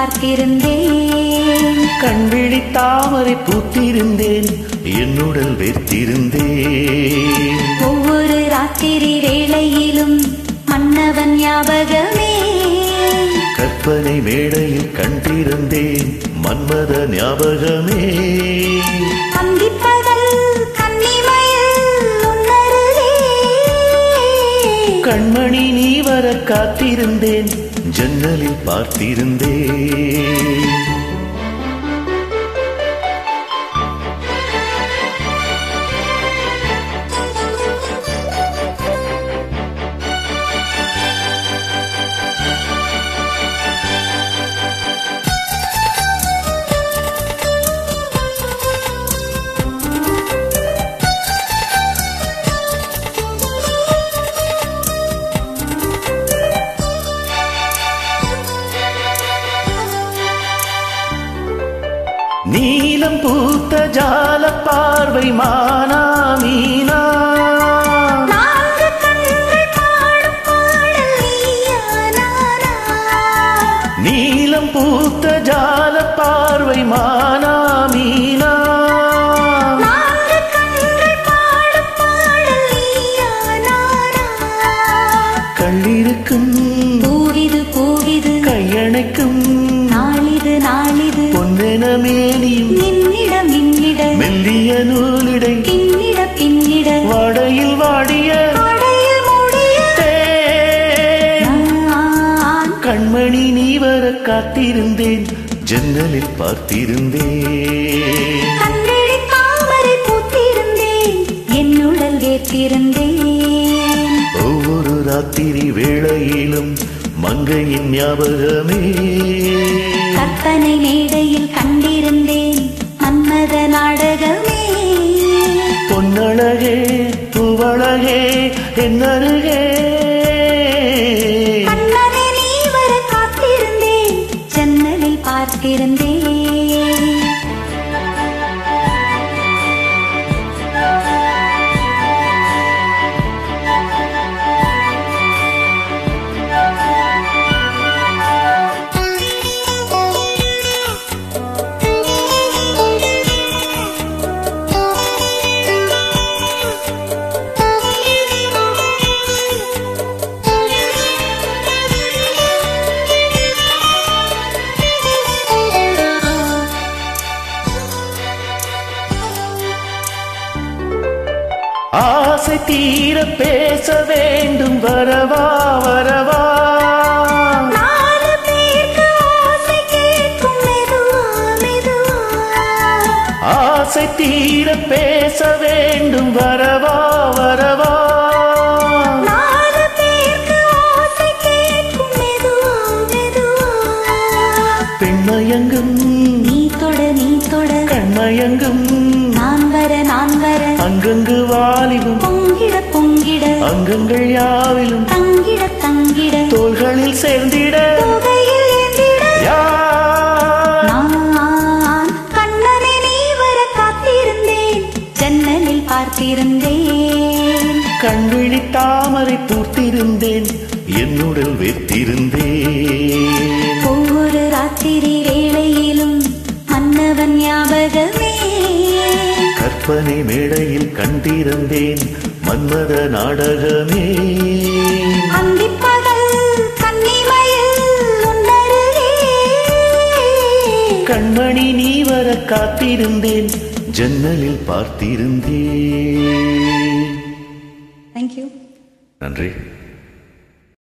பார்த்திருந்தேன். கண்விழி தாமரை பூத்திருந்தேன், என்னுடல் வெத்திருந்தேன். ஒவ்வொரு ராத்திரி வேளையிலும் மன்னவன் ஞாபகமே. கற்பனை மேடையில் கண்டிருந்தேன், மன்மத ஞாபகமே. அந்திப்பகல் கன்னிமயில் உன்னருகே. கண்மணி நீ வர காத்திருந்தேன், ஜன்னலில் பார்த்திருந்தேன். நீலம் பூத்த ஜால பார்வை மானா மீனா. நான்கு கண்கள் பாடும் பாடல் நீயா நானா. நீலம் பூத்த ஜால பார்வை மானா மீனா. நான்கு கண்கள் பாடும் பாடல் நீயா நானா. கள்ளிருக்கும் பூவிது பூவிது கையணைக்கும் நாளிது நாளிது. பொன்னென மேனியும் மின்னிட மின்னிட மெல்லிய நூலிடை பின்னிட பின்னிட. வாடையில் வாடிய ஆடையில் மூடிய தேன். நான் கண்மணி நீ வர காத்திருந்தேன், ஜன்னலில் பார்த்திருந்தேன். கண்விழி தாமரை பூத்திருந்தேன், என்னுடல் வேர்த்திருந்தேன். ஒவ்வொரு ராத்திரி வேளையிலும் மங்கையின் ஞாபகமே. கற்பனை மேடையில் கண்டிருந்தேன், மன்மத நாடகமே. பொன்னழகே பூவழகே என்னருகே. கண்ணனை நீ வர காத்திருந்தேன், ஜன்னலில் பார்த்திருந்தேன். ஆசை தீர பேச வேண்டும், வரவா வரவா. நாலு பேருக்கு ஆசை கேட்கும் மெதுவா மெதுவா. ஆசை தீர பேச வேண்டும், வரவா வரவா. நாலு பேருக்கு ஆசை கேட்கும் மெதுவா மெதுவா. பெண்மயங்கும் நீ தொட நீ தொட கண்மயங்கும் நான் வர நான் வர. அங்கங்கு வாலிபம் பொங்கிட பொங்கிட அங்கங்கள் யாவிலும் தங்கிட தங்கிட. தோள்களில் சேர்ந்திட தொகையில் ஏந்திட யார். நான் கண்ணனை நீ வர காத்திருந்தேன், ஜன்னலில் பார்த்திருந்தேன். கண்விழி தாமரை பூத்திருந்தேன், என்னுடல் வெத்திருந்தேன். ஒவ்வொரு ராத்திரி வேளையிலும் மன்னவன் ஞாபகமே. கற்பனை மேடையில் கண்டிருந்தேன், மன்மத நாடகமே. அந்திப்பகல் கன்னிமயில் உன்னருகே. கண்மணி நீ வர காத்திருந்தேன், ஜன்னலில் பார்த்திருந்தேன். Thank you. நன்றி.